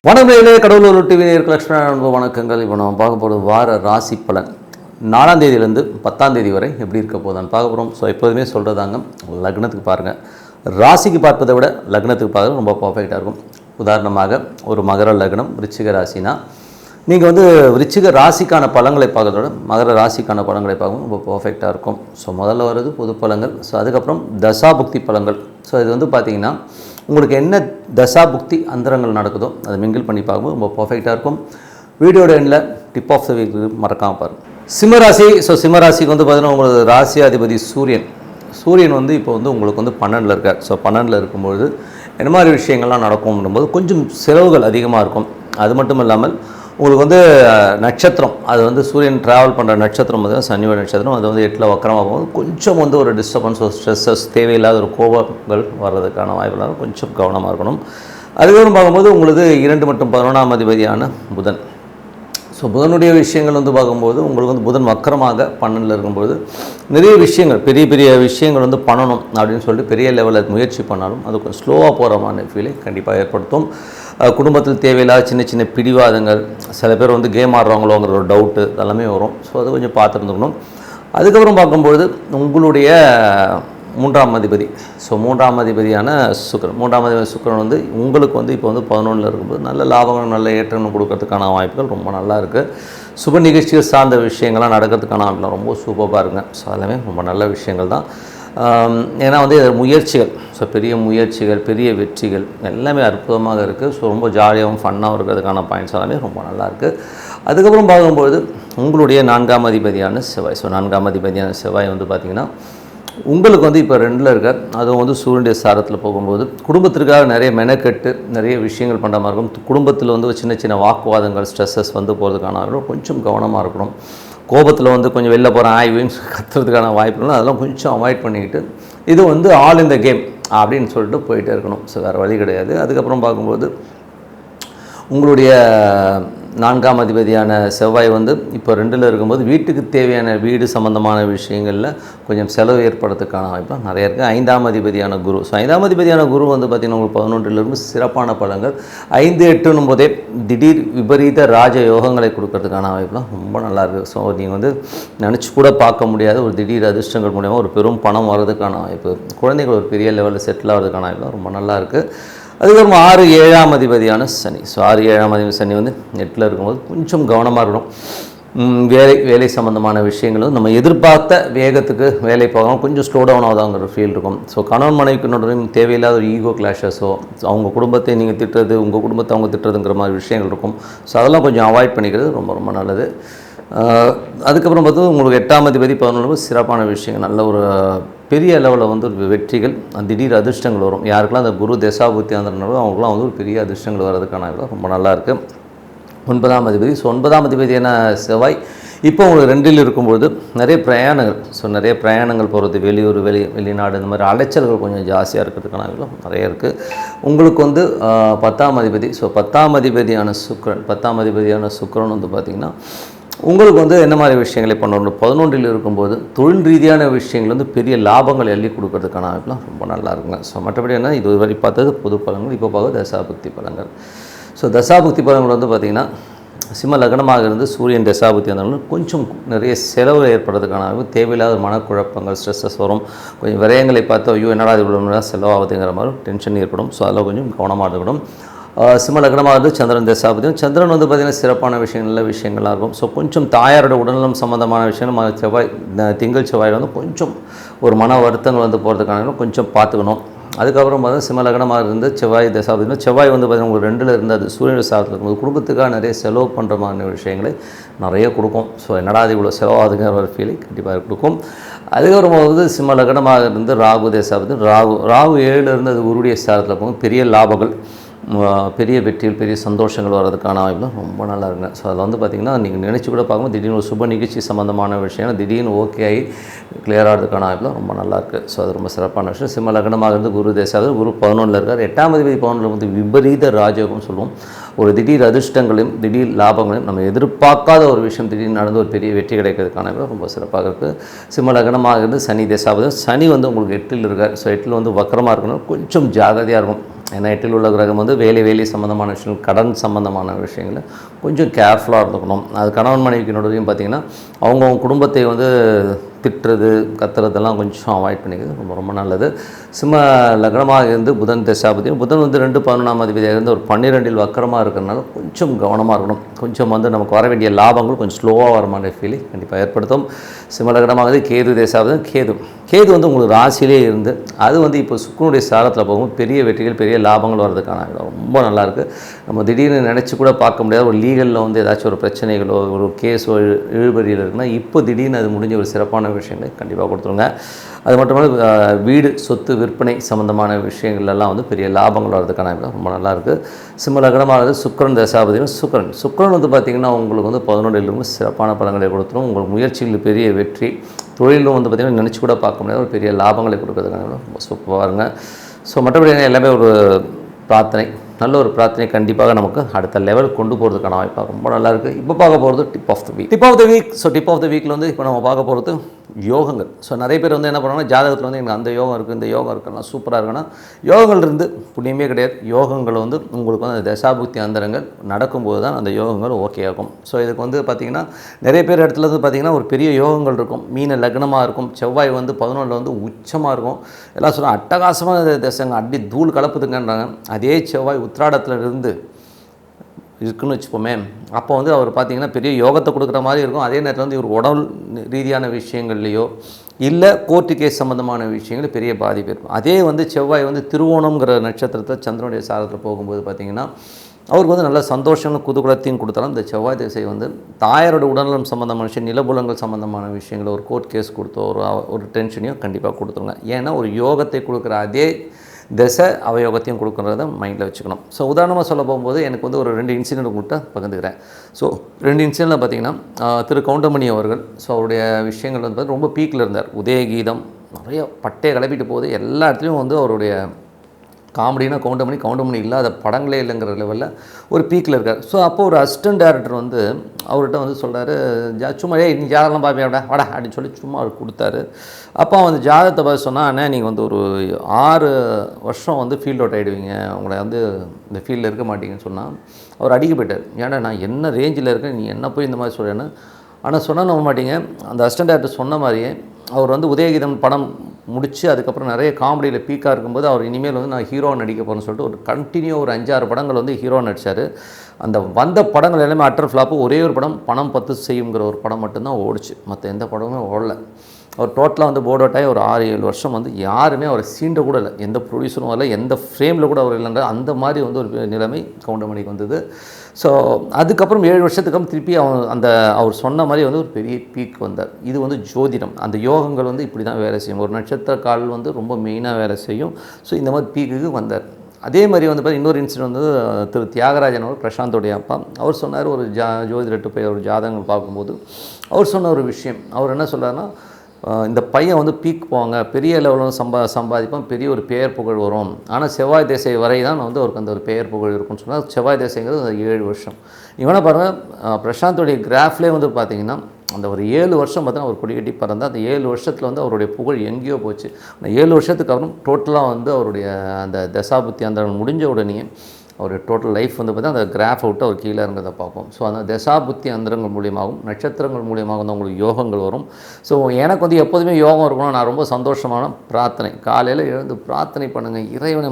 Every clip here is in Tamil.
வணக்கம் கடவுளூர் டிவி லட்சுமண அன்பு வணக்கங்கள். இப்போ நம்ம பார்க்க போகிறது வார ராசி பலன் 4ஆம் தேதியிலேருந்து 10ஆம் தேதி வரை எப்படி இருக்க போதான்னு பார்க்க போகிறோம். ஸோ எப்போதுமே சொல்கிறதாங்க, லக்னத்துக்கு பாருங்கள். ராசிக்கு பார்ப்பதை விட லக்னத்துக்கு பார்க்குறது ரொம்ப பர்ஃபெக்டாக இருக்கும். உதாரணமாக ஒரு மகர லக்னம் விருச்சிக ராசினா நீங்கள் விருச்சிக ராசிக்கான பலன்களை பார்க்கறத விட மகர ராசிக்கான பலன்களை பார்க்கணும் ரொம்ப பர்ஃபெக்டாக இருக்கும். ஸோ முதல்ல வருது பொது பலன்கள். ஸோ அதுக்கப்புறம் தசாபுக்தி பலன்கள். ஸோ இது பார்த்திங்கன்னா உங்களுக்கு என்ன தசாபுக்தி அந்தரங்கள் நடக்குதோ அதை மிங்கிள் பண்ணி பார்க்கும்போது ரொம்ப பர்ஃபெக்டாக இருக்கும். வீடியோட எண்ணில் டிப் ஆஃப் த வீக் மறக்காமல் பாருங்கள். சிம்மராசி. ஸோ சிம்மராசிக்கு பார்த்திங்கன்னா உங்களுக்கு ராசியாதிபதி சூரியன் இப்போ உங்களுக்கு 12ல் இருக்கார். ஸோ 12ல் இருக்கும்பொழுது என்ன மாதிரி விஷயங்கள்லாம் நடக்கும்னும்போது கொஞ்சம் செலவுகள் அதிகமாக இருக்கும். அது மட்டும் இல்லாமல் உங்களுக்கு நட்சத்திரம் அது சூரியன் ட்ராவல் பண்ணுற நட்சத்திரம் சனியோட நட்சத்திரம் அது 8ல் வக்கரமாக போகும்போது கொஞ்சம் ஒரு டிஸ்டர்பன்ஸ், ஒரு ஸ்ட்ரெஸ்ஸஸ், தேவையில்லாத ஒரு கோபங்கள் வர்றதுக்கான வாய்ப்புலாம் கொஞ்சம் கவனமாக இருக்கணும். அதுக்கப்புறம் பார்க்கும்போது உங்களுக்கு 2 மற்றும் 11ஆம் அதிபதியான புதன். ஸோ புதனுடைய விஷயங்கள் பார்க்கும்போது உங்களுக்கு புதன் வக்கரமாக 12ல் இருக்கும்போது நிறைய விஷயங்கள், பெரிய பெரிய விஷயங்கள் பண்ணணும் அப்படின்னு சொல்லிட்டு பெரிய லெவலில் முயற்சி பண்ணாலும் அது கொஞ்சம் ஸ்லோவாக போகிற மாதிரி ஃபீலை கண்டிப்பாக ஏற்படுத்தும். குடும்பத்தில் தேவையில்லாத சின்ன சின்ன பிடிவாதங்கள், சில பேர் கேம் ஆடுறவங்களோங்கிற ஒரு டவுட்டு அதெல்லாமே வரும். ஸோ அது கொஞ்சம் பார்த்துருந்துக்கணும். அதுக்கப்புறம் பார்க்கும்பொழுது உங்களுடைய 3ஆம் அதிபதி. ஸோ 3ஆம் அதிபதியான சுக்கிரன். 3ஆம் அதிபதி சுக்கிரன் உங்களுக்கு இப்போ 11ல் இருக்கும்போது நல்ல லாபங்கள், நல்ல ஏற்றங்கள் கொடுக்கறதுக்கான வாய்ப்புகள் ரொம்ப நல்லா இருக்குது. சுப நிகழ்ச்சிகள் சார்ந்த விஷயங்கள்லாம் நடக்கிறதுக்கான வாய்ப்புலாம் ரொம்ப சூப்பராக இருக்குங்க. ஸோ அதெல்லாமே ரொம்ப நல்ல விஷயங்கள் தான். ஏன்னா முயற்சிகள், ஸோ பெரிய முயற்சிகள், பெரிய வெற்றிகள் எல்லாமே அற்புதமாக இருக்குது. ஸோ ரொம்ப ஜாலியாகவும் ஃபன்னாகவும் இருக்கிறதுக்கான பாயிண்ட்ஸ் எல்லாமே ரொம்ப நல்லாயிருக்கு. அதுக்கப்புறம் பார்க்கும்பொழுது உங்களுடைய 4ஆம் அதிபதியான செவ்வாய். ஸோ 4ஆம் அதிபதியான செவ்வாய் பார்த்திங்கன்னா உங்களுக்கு இப்போ 2ல் இருக்கார். அதுவும் சூரியனுடைய சாரத்தில் போகும்போது குடும்பத்திற்காக நிறைய மெனக்கெட்டு நிறைய விஷயங்கள் பண்ணுற மாதிரி இருக்கும். குடும்பத்தில் சின்ன சின்ன வாக்குவாதங்கள், ஸ்ட்ரெஸ்ஸஸ் போகிறதுக்கான கொஞ்சம் கவனமாக இருக்கணும். கோபத்தில் கொஞ்சம் வெளில போகிற ஆய்வுன்னு கற்றுறதுக்கான வாய்ப்புகளும் அதெல்லாம் கொஞ்சம் அவாய்ட் பண்ணிக்கிட்டு இது ஆல் இந்த கேம் அப்படின்னு சொல்லிட்டு போயிட்டே இருக்கணும். ஸோ வேறு வழி கிடையாது. அதுக்கப்புறம் பார்க்கும்போது உங்களுடைய 4ஆம் அதிபதியான செவ்வாய் இப்போ 2ல் இருக்கும்போது வீட்டுக்கு தேவையான வீடு சம்மந்தமான விஷயங்களில் கொஞ்சம் செலவு ஏற்படுறதுக்கான வாய்ப்புலாம் நிறைய இருக்குது. 5ஆம் அதிபதியான குரு. ஸோ 5ஆம் அதிபதியான குரு பார்த்திங்கன்னா உங்களுக்கு 11ல் இருந்து சிறப்பான பலன்கள். 5, 8ன்னும் போதே திடீர் விபரீத ராஜ யோகங்களை கொடுக்கறதுக்கான வாய்ப்புலாம் ரொம்ப நல்லாயிருக்கு. ஸோ நீங்கள் நினச்சி கூட பார்க்க முடியாத ஒரு திடீர் அதிர்ஷ்டங்கள் மூலமாக ஒரு பெரும் பணம் வர்றதுக்கான வாய்ப்பு, குழந்தைகள் ஒரு பெரிய லெவலில் செட்டில் ஆகிறதுக்கான வாய்ப்புலாம் ரொம்ப நல்லாயிருக்கு. அதுக்கப்புறம் 6, 7ஆம் அதிபதியான சனி. ஸோ 6, 7ஆம் அதிபதி சனி 8ல் இருக்கும்போது கொஞ்சம் கவனமாக இருக்கணும். வேலை சம்மந்தமான விஷயங்களும் நம்ம எதிர்பார்த்த வேகத்துக்கு வேலை போகாமல் கொஞ்சம் ஸ்லோ டவுன் ஆகுதாங்கிற ஃபீல் இருக்கும். ஸோ கணவன் மனைவிக்குன்னு தேவையில்லாத ஒரு ஈகோ கிளாஷஸோ, அவங்க குடும்பத்தை நீங்கள் திட்டுறது, உங்கள் குடும்பத்தை அவங்க திட்டுறதுங்கிற மாதிரி விஷயங்கள் இருக்கும். ஸோ அதெல்லாம் கொஞ்சம் அவாய்ட் பண்ணிக்கிறது ரொம்ப ரொம்ப நல்லது. அதுக்கப்புறம் உங்களுக்கு 8ஆம் அதிபதி 11 சிறப்பான விஷயங்கள், நல்ல ஒரு பெரிய லெவலில் வெற்றிகள், திடீர் அதிர்ஷ்டங்கள் வரும். யாருக்கெல்லாம் அந்த குரு தசாபுத்தி ஆந்திரனோ அவங்களுக்குலாம் ஒரு பெரிய அதிர்ஷ்டங்கள் வர்றதுக்கான ரொம்ப நல்லாயிருக்கு. 9ஆம் அதிபதி. ஸோ 9ஆம் அதிபதியான செவ்வாய் இப்போ உங்களுக்கு 2ல் இருக்கும்போது நிறைய பிரயாணங்கள், ஸோ நிறைய பிரயாணங்கள் போகிறது, வெளியூர், வெளிநாடு, இந்த மாதிரி அலைச்சல்கள் கொஞ்சம் ஜாஸ்தியாக இருக்கிறதுக்கான நிறைய இருக்குது. உங்களுக்கு 10ஆம் அதிபதி. ஸோ 10ஆம் அதிபதியான சுக்கிரன். 10ஆம் அதிபதியான சுக்கிரன் பார்த்திங்கன்னா உங்களுக்கு என்ன மாதிரி விஷயங்களை பண்ணணும். 11ல் இருக்கும்போது தொழில் ரீதியான விஷயங்கள் பெரிய லாபங்கள் எள்ளி கொடுக்கறதுக்கான வாய்ப்புலாம் ரொம்ப நல்லா இருக்குங்க. ஸோ மற்றபடி இதுவரை பார்த்தது பொது பலன்கள். இப்போ பார்க்க தசாபுக்தி பலன்கள். ஸோ தசாபுக்தி பலன்கள் பார்த்திங்கன்னா சிம்ம லக்னமாக இருந்து சூரியன் தசாபுக்தி இருந்தாலும் கொஞ்சம் நிறைய செலவு ஏற்படுறதுக்கான தேவையில்லாத மனக்குழப்பங்கள், ஸ்ட்ரெஸ்ஸஸ் வரும். கொஞ்சம் விரயங்களை பார்த்து ஐயோ என்னடா இது இவ்வளோ செலவாகுதுங்கிற மாதிரி டென்ஷன் ஏற்படும். ஸோ அதில் கொஞ்சம் கவனமாக இருக்கணும். சிம்ம லக்னமாக இருந்து சந்திரன் தசாபதியும். சந்திரன் பார்த்திங்கன்னா சிறப்பான விஷயங்கள், நல்ல விஷயங்களாக இருக்கும். ஸோ கொஞ்சம் தாயாரோட உடல்நலம் சம்மந்தமான விஷயங்கள் செவ்வாய், திங்கள் செவ்வாயில் கொஞ்சம் ஒரு மன வருத்தங்கள் போகிறதுக்கான கொஞ்சம் பார்த்துக்கணும். அதுக்கப்புறம் சிம்ம லக்னமாக இருந்து செவ்வாய் தசாபதி. செவ்வாய் பார்த்திங்கன்னா உங்களுக்கு 2ல் இருந்து அது சூரியன் சாரத்தில் இருக்கும்போது குடும்பத்துக்காக நிறைய செலவு பண்ணுற மாதிரி விஷயங்களை நிறைய கொடுக்கும். ஸோ என்னடா அது இவ்வளோ செலவாகுதுங்கிற ஒரு ஃபீலை கண்டிப்பாக கொடுக்கும். அதுக்கப்புறம் சிம்ம லக்னமாக இருந்து ராகு தசாபதி. ராகு 7ல் இருந்து அது குருடைய சாரத்தில் இருக்கும்போது பெரிய லாபங்கள், பெரிய வெற்றிகள், பெரிய சந்தோஷங்கள் வர்றதுக்கான வாய்ப்புலாம் ரொம்ப நல்லா இருக்குங்க. ஸோ அதில் பார்த்திங்கன்னா நீங்கள் நினச்சி கூட பார்க்கும்போது திடீர்னு ஒரு சுப நிகழ்ச்சி சம்மந்தமான விஷயம் திடீர்னு ஓகே ஆகி கிளியர் ஆகிறதுக்கான வாய்ப்புலாம் ரொம்ப நல்லாயிருக்கு. ஸோ அது ரொம்ப சிறப்பான விஷயம். சிம்ம லக்னமாக இருந்து குரு தேசாவது. குரு 11ல் இருக்கார். 8ஆம் அதிபதி 11ல் விபரீத ராஜயோகம் சொல்லுவோம். ஒரு திடீர் அதிர்ஷ்டங்களையும் திடீர் லாபங்களையும் நம்ம எதிர்பார்க்காத ஒரு விஷயம் திடீர்னு நடந்து ஒரு பெரிய வெற்றி கிடைக்கிறதுக்கான ரொம்ப சிறப்பாக இருக்குது. சிம்ம லக்னமாக இருந்து சனி தேசாவது. சனி உங்களுக்கு 8ல் இருக்கார். ஸோ 8ல் வக்கரமாக இருக்கணும், கொஞ்சம் ஜாகிரதையாக இருக்கும். ஏன்னா 8ல் உள்ள கிரகம் வந்து வேலை சம்மந்தமான விஷயங்கள், கடன் சம்மந்தமான விஷயங்கள் கொஞ்சம் கேர்ஃபுல்லாக இருந்துக்கணும். அது கணவன் மனைவிக்கினோடையும் பார்த்திங்கன்னா அவங்கவுங்க குடும்பத்தை வந்து திட்டுறது கத்துறதெல்லாம் கொஞ்சம் அவாய்ட் பண்ணிக்கிறது ரொம்ப நல்லது. சிம்ம லக்னமாக இருந்து புதன் தசாபதி, புதன் வந்து 2-11ஆம் அதிபதியாக இருந்து ஒரு 12இல் வக்கரமாக இருக்கிறதுனால கொஞ்சம் கவனமாக இருக்கணும். கொஞ்சம் வந்து நமக்கு வர வேண்டிய லாபங்கள் கொஞ்சம் ஸ்லோவாக வர மாதிரி ஃபீலிங் கண்டிப்பாக ஏற்படுத்தும். சிம்ம லக்னமாக வந்து கேது தசாபதி, கேது வந்து உங்களுக்கு ராசியிலே இருந்து அது வந்து இப்போ சுக்கிரனுடைய சாரத்தில் போகும்போது பெரிய வெற்றிகள் பெரிய லாபங்கள் வர்றதுக்கான ரொம்ப நல்லாயிருக்கு. நம்ம திடீர்னு நினச்சி கூட பார்க்க முடியாத ஒரு லீகலில் வந்து ஏதாச்சும் ஒரு பிரச்சனைகளோ ஒரு கேஸோ இழுபறியில் இருக்குன்னா இப்போ திடீர்னு அது முடிஞ்ச ஒரு சிறப்பான விஷயங்களை கண்டிப்பாக கொடுத்துருங்க. அது மட்டுமல்ல வீடு சொத்து விற்பனை சம்மந்தமான விஷயங்கள்லாம் வந்து பெரிய லாபங்கள் வர்றதுக்கான ரொம்ப நல்லாயிருக்கு. சிம்ம லக்னமானது சுக்கிரன் தசாபதியும் சுக்கிரன் வந்து பார்த்திங்கன்னா உங்களுக்கு வந்து 11லிருந்து சிறப்பான பலன்களை கொடுத்துரும். உங்களுக்கு முயற்சிகளில் பெரிய வெற்றி, தொழிலும் வந்து பார்த்திங்கன்னா நினச்சி கூட பார்க்க முடியாது ஒரு பெரிய லாபங்களை கொடுக்கறதுக்கான ரொம்ப சூப்பராக இருங்க. ஸோ மற்றபடி எல்லாமே ஒரு பிரார்த்தனை, நல்ல ஒரு பிரார்த்தனை கண்டிப்பாக நமக்கு அடுத்த லெவல் கொண்டு போகிறதுக்கான வாய்ப்பாக ரொம்ப நல்லாயிருக்கு. இப்போ பார்க்க போகிறது tip of the week. So tip of the வீக்கில் வந்து இப்போ நம்ம பார்க்க போகிறது யோகங்கள். ஸோ நிறைய பேர் வந்து என்ன பண்ணுவாங்கன்னா ஜாதகத்தில் வந்து எனக்கு அந்த யோகம் இருக்குது இந்த யோகம் இருக்குன்னா சூப்பராக இருக்குன்னா யோகங்கள் இருந்து புண்ணியமே கிடையாது. யோகங்கள் வந்து உங்களுக்கு வந்து அந்த தசாபுக்தி அந்தரங்கள் நடக்கும்போது தான் அந்த யோகங்கள் ஓகே ஆகும். ஸோ இதுக்கு வந்து பார்த்திங்கன்னா நிறைய பேர் இடத்துல வந்து பார்த்திங்கன்னா ஒரு பெரிய யோகங்கள் இருக்கும். மீன லக்னமாக இருக்கும், செவ்வாய் வந்து 11ல் வந்து உச்சமாக இருக்கும். எல்லாம் சொல்ல அட்டகாசமாக தசைங்க அடி தூள் கலப்புதுங்கன்றாங்க. அதே செவ்வாய் உத்திராடத்தில் இருந்து இருக்குன்னு வச்சுப்போமே, அப்போ வந்து அவர் பார்த்திங்கன்னா பெரிய யோகத்தை கொடுக்குற மாதிரி இருக்கும். அதே நேரத்தில் வந்து இவர் உடல் ரீதியான விஷயங்கள்லையோ இல்லை கோர்ட்டு கேஸ் சம்மந்தமான விஷயங்கள் பெரிய பாதிப்பு இருக்கும். அதே வந்து செவ்வாய் வந்து திருவோணம்ங்கிற நட்சத்திரத்தை சந்திரனுடைய சாரத்தில் போகும்போது பார்த்திங்கன்னா அவருக்கு வந்து நல்ல சந்தோஷங்களும் குதூகலத்தையும் கொடுத்தாலும் இந்த செவ்வாய் திசை வந்து தாயாரோட உடல்நலம் சம்மந்தமான விஷயம், நிலபுலங்கள் சம்மந்தமான விஷயங்கள், ஒரு கோர்ட் கேஸ் கொடுத்தோ ஒரு டென்ஷனையும் கண்டிப்பாக கொடுத்துருங்க. ஏன்னா ஒரு யோகத்தை கொடுக்குற அதே திசை அவயோகத்தையும் கொடுக்குறத மைண்டில் வச்சுக்கணும். ஸோ உதாரணமாக சொல்ல போகும்போது எனக்கு வந்து ஒரு 2 இன்சிடென்ட் உங்கள்கிட்ட பகிர்ந்துக்கிறேன். ஸோ 2 இன்சிடென்ட்டில் பார்த்திங்கன்னா திரு கவுண்டமணி அவர்கள், ஸோ அவருடைய விஷயங்கள் வந்து ரொம்ப பீக்கில் இருந்தார். உதயகீதம் நிறைய பட்டையை கிளப்பிட்டு போகுது, எல்லா இடத்துலையும் வந்து அவருடைய காமெடினா கவுண்டமணி இல்லாத படங்களே இல்லைங்கிற லெவலில் ஒரு பீக்கில் இருக்கார். ஸோ அப்போது ஒரு அசிஸ்டன்ட் டைரக்டர் வந்து அவர்கிட்ட வந்து சொல்கிறாரு, சும்மா நீ ஜாதகம்லாம் பார்ப்பேன் வாடா அப்படின்னு சொல்லி சும்மா அவர் கொடுத்தாரு. அப்போ வந்து ஜாதகத்தை பார்த்து சொன்னால், அண்ணா நீங்கள் வந்து ஒரு 6 வருஷம் வந்து ஃபீல்ட் அவுட் ஆகிடுவீங்க, உங்களை வந்து இந்த ஃபீல்டில் இருக்க மாட்டீங்கன்னு சொன்னால் அவர் அடிக்க போயிட்டார். ஏன்னா நான் என்ன ரேஞ்சில் இருக்கேன், நீ என்ன போய் இந்த மாதிரி சொல்கிறேன்னு. ஆனால் சொன்னால் நம்ப மாட்டீங்க, அந்த அசிஸ்டன்ட் டைரக்டர் சொன்ன மாதிரியே அவர் வந்து உதயகீதம் படம் முடித்து அதுக்கப்புறம் நிறைய காமெடியில் பீக்காக இருக்கும்போது அவர் இனிமேல் வந்து நான் ஹீரோ நடிக்க போகிறேன்னு சொல்லிட்டு ஒரு கண்டினியூ ஒரு 5-6 படங்கள் வந்து ஹீரோ நடித்தார். அந்த வந்த படங்கள் எல்லாமே அட்டர் ஃப்ளாப்பு. ஒரே ஒரு படம் பணம் 10 செய்யுங்கிற ஒரு படம் மட்டும்தான் ஓடிச்சு, மற்ற எந்த படமுமே ஓடலை. அவர் டோட்டலாக வந்து போர்ட் அவுட் ஆகி ஒரு 6-7 வருஷம் வந்து யாருமே அவரை சீண்ட கூட இல்லை, எந்த ப்ரொடியூசரும் வரல, எந்த ஃப்ரேமில் கூட அவர் இல்லைன்ற அந்த மாதிரி வந்து ஒரு நிலைமை கவுண்டமணிக்கு வந்தது. ஸோ அதுக்கப்புறம் 7 வருஷத்துக்கு அப்புறம் திருப்பி அவர் சொன்ன மாதிரி வந்து ஒரு பெரிய பீக் வந்தார். இது வந்து ஜோதிடம், அந்த யோகங்கள் வந்து இப்படி தான் வேலை செய்யும். ஒரு நட்சத்திர கால் வந்து ரொம்ப மெயினாக வேலை செய்யும். ஸோ இந்த மாதிரி பீக்குக்கு வந்தார். அதே மாதிரி வந்து பார்த்தீங்கன்னா இன்னொரு இன்சிடென்ட் வந்து திரு தியாகராஜன் அவர், பிரசாந்தோடைய அப்பா, அவர் சொன்னார் ஒரு ஜோதிடர்கிட்ட போய் ஒரு ஜாதகங்கள் பார்க்கும்போது அவர் சொன்ன ஒரு விஷயம். அவர் என்ன சொல்கிறாருன்னா, இந்த பையன் வந்து பீக் போவாங்க, பெரிய லெவலில் சம்பாதிப்பான், பெரிய ஒரு பெயர் புகழ் வரும். ஆனால் செவ்வாய் திசை வரை தான் வந்து அவருக்கு அந்த ஒரு பெயர் புகழ் இருக்குன்னு சொன்னால் செவ்வாய் திசைங்கிறது அந்த 7 வருஷம். இவனை பாருங்கள், பிரசாந்தோடைய கிராஃப்லேயே வந்து பார்த்திங்கன்னா அந்த ஒரு 7 வருஷம் பார்த்தீங்கன்னா அவர் கொடி கட்டி பறந்தால் அந்த 7 வருஷத்தில் வந்து அவருடைய புகழ் எங்கேயோ போச்சு. அந்த 7 வருஷத்துக்கு அப்புறம் டோட்டலாக வந்து அவருடைய அந்த தசாபுத்தி அந்த முடிஞ்ச உடனே அவருடைய டோட்டல் லைஃப் வந்து பார்த்தீங்கன்னா அந்த கிராஃப் விட்டு அவர் கீழே இருந்ததை பார்ப்போம். ஸோ அந்த தசாபுத்தி அந்தரங்கள் மூலியமாகவும் நட்சத்திரங்கள் மூலியமாக வந்து உங்களுக்கு யோகங்கள் வரும். ஸோ எனக்கு வந்து எப்போதுமே யோகம் இருக்கணும், நான் ரொம்ப சந்தோஷமான பிரார்த்தனை, காலையில் எழுந்து பிரார்த்தனை பண்ணுங்கள், இறைவனை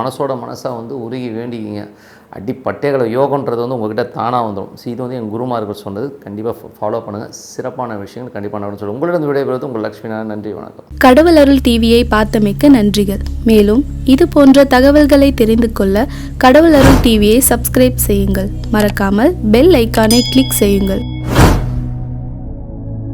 மனசோட மனசாக வந்து உருகி வேண்டிக்கிங்க. அடிப்பட்டைகளை யோகன்றது வந்து உங்கள்கிட்ட தானாக வந்துடும். ஸோ இது வந்து என் குருமார்கள் சொன்னது, கண்டிப்பாக ஃபாலோ பண்ணுங்கள், சிறப்பான விஷயங்கள் கண்டிப்பாக நடக்கும் சொல்லி உங்களிடம் விடைபெறுவது உங்கள் லக்ஷ்மி. நன்றி, வணக்கம். கடவுள் அருள் டிவியை பார்த்தமைக்கு நன்றிகள். மேலும் இது போன்ற தகவல்களை தெரிந்து கொள்ள கடவுள் அருள் டிவியை சப்ஸ்கிரைப் செய்யுங்கள். மறக்காமல் பெல் ஐக்கானை கிளிக் செய்யுங்கள்.